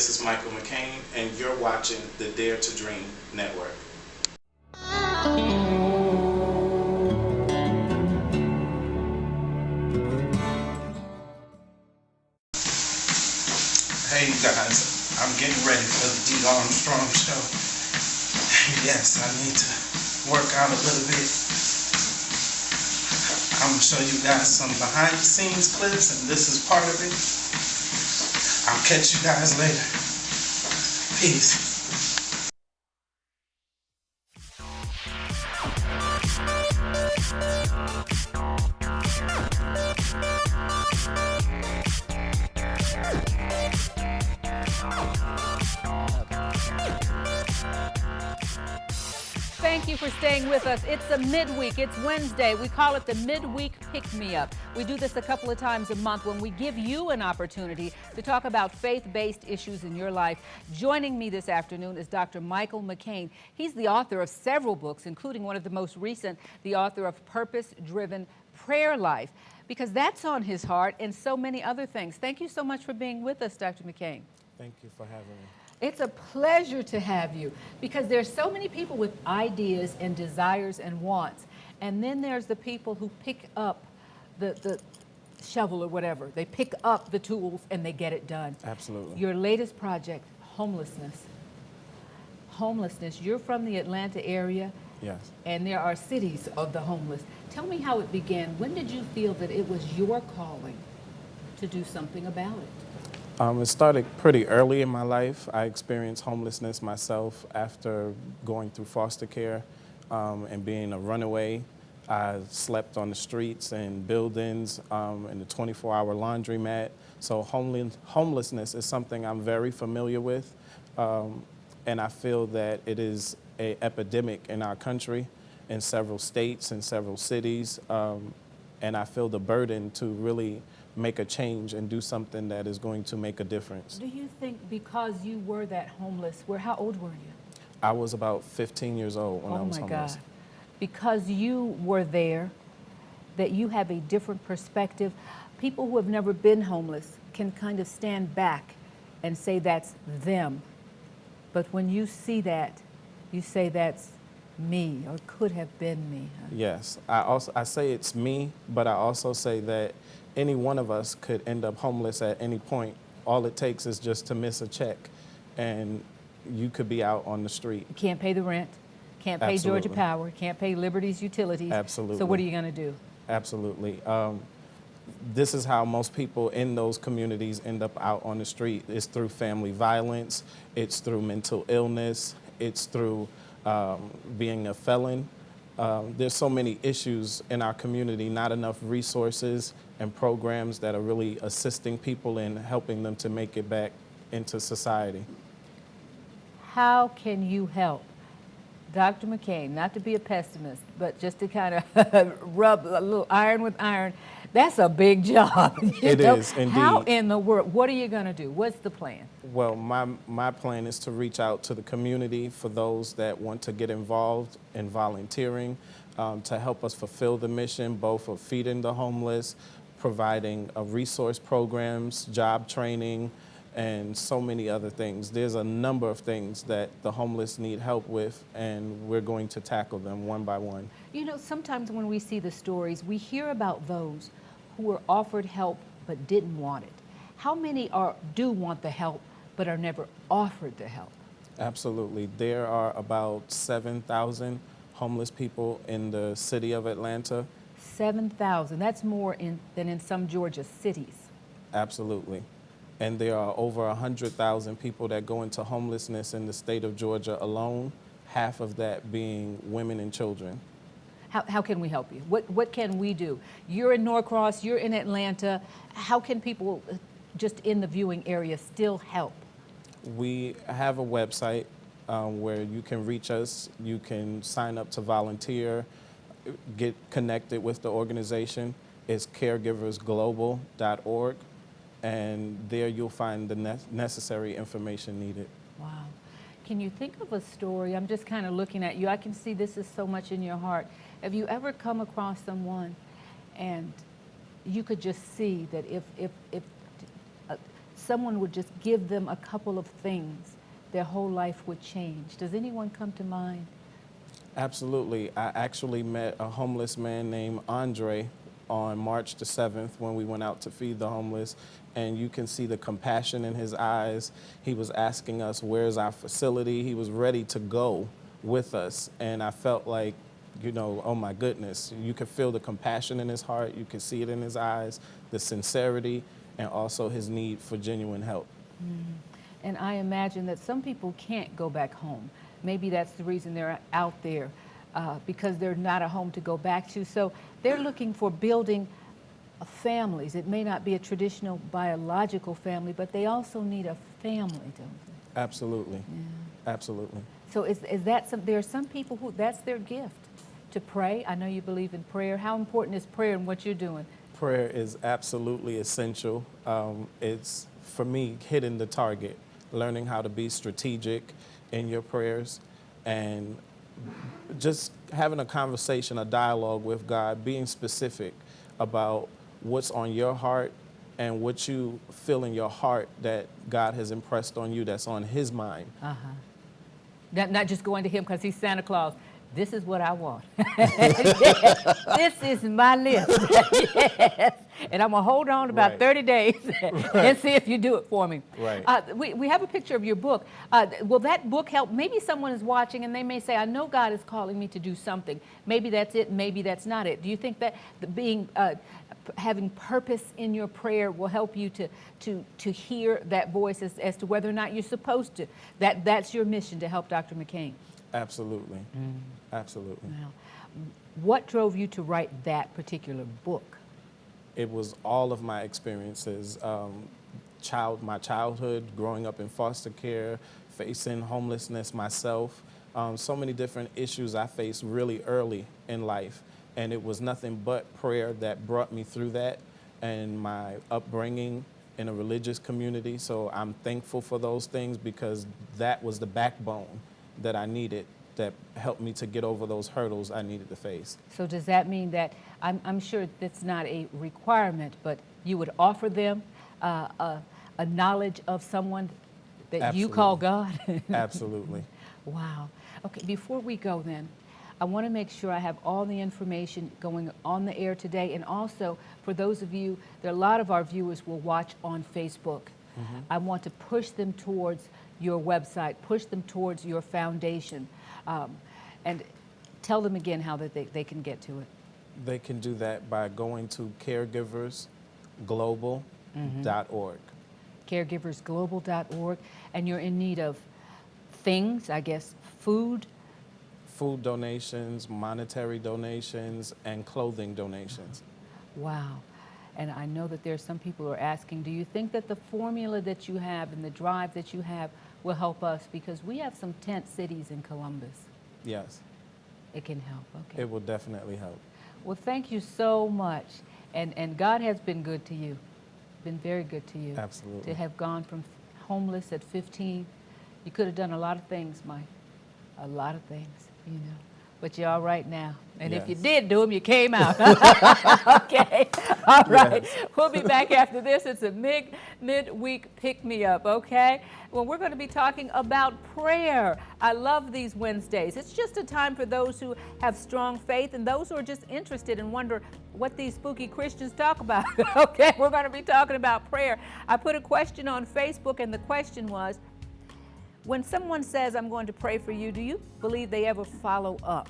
This is Michael McCain, and you're watching the Dare to Dream Network. Hey, you guys, I'm getting ready for the Dee Armstrong show. Yes, I need to work out a little bit. I'm going to show you guys some behind the scenes clips, and this is part of it. I'll catch you guys later. Peace. Thank you for staying with us. It's a midweek. It's Wednesday. We call it the Midweek Pick-Me-Up. We do this a couple of times a month when we give you an opportunity to talk about faith-based issues in your life. Joining me this afternoon is Dr. Michael McCain. He's the author of several books, including one of the most recent, the author of Purpose-Driven Prayer Life, because that's on his heart and so many other things. Thank you so much for being with us, Dr. McCain. Thank you for having me. It's a pleasure to have you because there's so many people with ideas and desires and wants. And then there's the people who pick up the shovel or whatever. They pick up the tools and they get it done. Absolutely. Your latest project, homelessness. Homelessness, you're from the Atlanta area. Yes. And there are cities of the homeless. Tell me how it began. When did you feel that it was your calling to do something about it? It started pretty early in my life. I experienced homelessness myself after going through foster care and being a runaway. I slept on the streets and buildings in the 24-hour laundromat. So homelessness is something I'm very familiar with. And I feel that it is an epidemic in our country, in several states, in several cities. And I feel the burden to really make a change and do something that is going to make a difference. Do you think because you were that homeless, how old were you? I was about 15 years old when I was homeless. Oh my God. Because you were there, that you have a different perspective. People who have never been homeless can kind of stand back and say that's them. But when you see that, you say that's me, or could have been me. Huh? Yes, I say it's me, but I also say that any one of us could end up homeless at any point. All it takes is just to miss a check, and you could be out on the street. You can't pay the rent, can't pay Absolutely. Georgia Power, can't pay Liberty's utilities. Absolutely. So what are you going to do? Absolutely. This is how most people in those communities end up out on the street. It's through family violence, it's through mental illness, it's through being a felon. There's so many issues in our community, not enough resources and programs that are really assisting people and helping them to make it back into society. How can you help? Dr. McCain, not to be a pessimist, but just to kind of rub a little iron with iron, that's a big job. It is, indeed. How in the world, what are you going to do? What's the plan? Well, my plan is to reach out to the community for those that want to get involved in volunteering, to help us fulfill the mission, both of feeding the homeless, providing resource programs, job training, and so many other things. There's a number of things that the homeless need help with, and we're going to tackle them one by one. You know, sometimes when we see the stories, we hear about those who were offered help but didn't want it. How many do want the help but are never offered the help? Absolutely. There are about 7,000 homeless people in the city of Atlanta. 7,000. That's more than in some Georgia cities. Absolutely. And there are over 100,000 people that go into homelessness in the state of Georgia alone, half of that being women and children. How can we help you? What can we do? You're in Norcross, you're in Atlanta. How can people just in the viewing area still help? We have a website where you can reach us. You can sign up to volunteer, get connected with the organization. It's caregiversglobal.org. And there you'll find the necessary information needed. Wow. Can you think of a story? I'm just kind of looking at you. I can see this is so much in your heart. Have you ever come across someone and you could just see that if someone would just give them a couple of things, their whole life would change. Does anyone come to mind? Absolutely. I actually met a homeless man named Andre on March the 7th when we went out to feed the homeless, and you can see the compassion in his eyes. He was asking us, where's our facility? He was ready to go with us, and I felt like, you know, oh my goodness, you could feel the compassion in his heart, you could see it in his eyes, the sincerity, and also his need for genuine help. And I imagine that some people can't go back home. Maybe that's the reason they're out there, because they're not a home to go back to. So they're looking for building families. It may not be a traditional biological family, but they also need a family, don't they? Absolutely. Yeah. Absolutely. So is that there are some people who that's their gift, to pray. I know you believe in prayer. How important is prayer in what you're doing? Prayer is absolutely essential. It's, for me, hitting the target, learning how to be strategic in your prayers, and just having a conversation, a dialogue with God, being specific about what's on your heart and what you feel in your heart that God has impressed on you that's on his mind. Not just going to him because he's Santa Claus. This is what I want. Yes, this is my list. Yes. And I'm going to hold on about 30 days and see if you do it for me. Right. We have a picture of your book. Will that book help? Maybe someone is watching and they may say, I know God is calling me to do something. Maybe that's it, maybe that's not it. Do you think that having purpose in your prayer will help you to hear that voice as to whether or not you're supposed to? That's your mission, to help Dr. McCain. Absolutely. Absolutely. Wow. What drove you to write that particular book? It was all of my experiences, my childhood, growing up in foster care, facing homelessness myself, so many different issues I faced really early in life. And it was nothing but prayer that brought me through that, and my upbringing in a religious community. So I'm thankful for those things, because that was the backbone that I needed, that helped me to get over those hurdles I needed to face. So does that mean that, I'm sure that's not a requirement, but you would offer them a knowledge of someone that Absolutely. You call God? Absolutely. Wow. Okay, before we go then, I want to make sure I have all the information going on the air today, and also for those of you, there are a lot of our viewers will watch on Facebook. I want to push them towards your website, push them towards your foundation, and tell them again how that they can get to it. They can do that by going to caregiversglobal.org. Caregiversglobal.org, and you're in need of things, I guess, food donations, monetary donations, and clothing donations. Wow. And I know that there are some people who are asking, do you think that the formula that you have and the drive that you have will help us? Because we have some tent cities in Columbus. Yes. It can help, okay. It will definitely help. Well, thank you so much. And God has been good to you, been very good to you. Absolutely. To have gone from homeless at 15. You could have done a lot of things, Mike, a lot of things, you know. But you're all right now. And Yes. if you did do them, you came out. Okay. All right. Yes. We'll be back after this. It's a midweek pick-me-up, okay? Well, we're going to be talking about prayer. I love these Wednesdays. It's just a time for those who have strong faith and those who are just interested and wonder what these spooky Christians talk about. Okay, we're going to be talking about prayer. I put a question on Facebook, and the question was, when someone says, I'm going to pray for you, do you believe they ever follow up?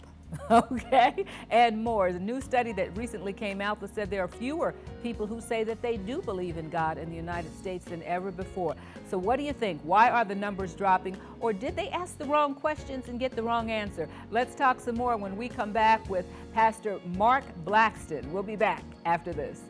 Okay, and more. The new study that recently came out that said there are fewer people who say that they do believe in God in the United States than ever before. So what do you think? Why are the numbers dropping? Or did they ask the wrong questions and get the wrong answer? Let's talk some more when we come back with Pastor Mark Blackston. We'll be back after this.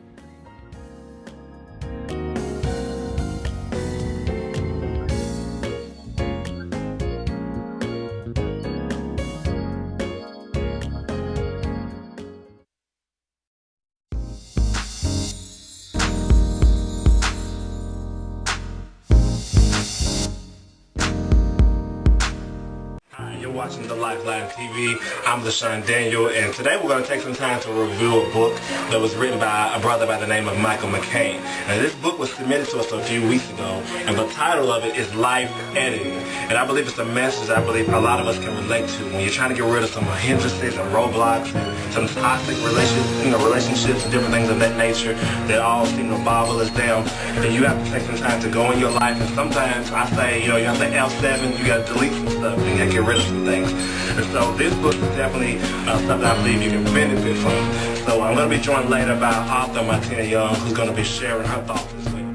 You're watching The Lifeline TV. I'm LaShawn Daniel, and today we're going to take some time to review a book that was written by a brother by the name of Michael McCain. Now, this book was submitted to us a few weeks ago, and the title of it is Life Editing. And I believe it's a message I believe a lot of us can relate to when you're trying to get rid of some hindrances and roadblocks and some toxic relationships and different things of that nature that all seem to bother us down. And you have to take some time to go in your life, and sometimes I say, you have to L7, you got to delete some stuff, and you got to get rid of some things. And so this book is definitely something I believe you can benefit from. So I'm going to be joined later by author Martina Young, who's going to be sharing her thoughts this week.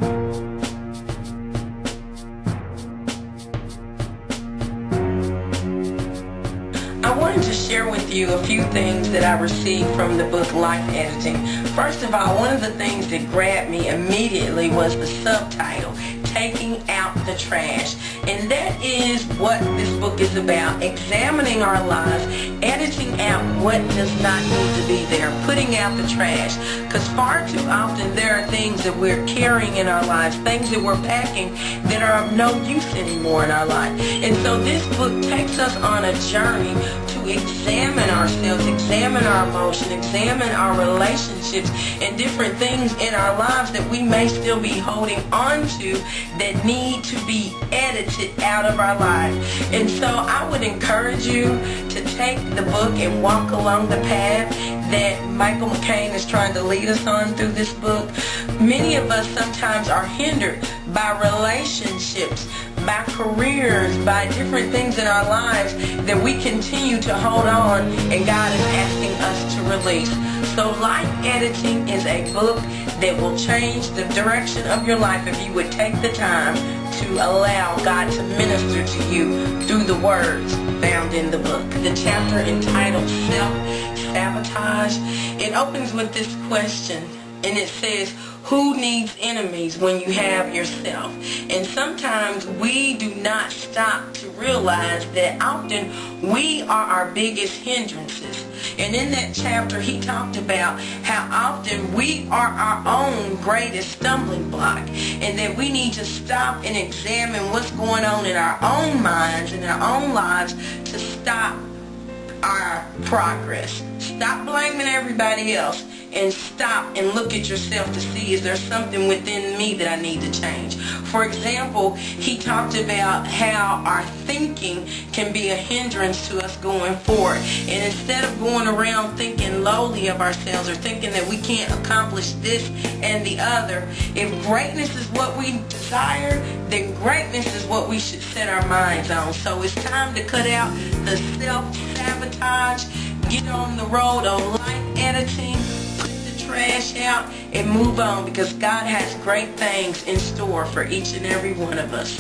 I wanted to share with you a few things that I received from the book Life Editing. First of all, one of the things that grabbed me immediately was the subtitle, Taking Out the Trash. And that is what this book is about, examining our lives, editing out what does not need to be there, putting out the trash. Because far too often there are things that we're carrying in our lives, things that we're packing that are of no use anymore in our life. And so this book takes us on a journey to examine ourselves, examine our emotion, examine our relationships and different things in our lives that we may still be holding on to that need to be edited out of our lives. And so I would encourage you to take the book and walk along the path that Michael McCain is trying to lead us on through this book. Many of us sometimes are hindered by relationships, by careers, by different things in our lives that we continue to hold on and God is asking us to release. So Life Editing is a book that will change the direction of your life if you would take the time to allow God to minister to you through the words found in the book. The chapter entitled Self-Sabotage, it opens with this question, and it says, who needs enemies when you have yourself? And sometimes we do not stop to realize that often we are our biggest hindrances. And in that chapter he talked about how often we are our own greatest stumbling block, and that we need to stop and examine what's going on in our own minds and our own lives to stop our progress. Stop blaming everybody else and stop and look at yourself to see, is there something within me that I need to change? For example, he talked about how our thinking can be a hindrance to us going forward. And instead of going around thinking lowly of ourselves or thinking that we can't accomplish this and the other, if greatness is what we desire, then greatness is what we should set our minds on. So it's time to cut out the self-sabotage, get on the road of life editing, trash out and move on, because God has great things in store for each and every one of us.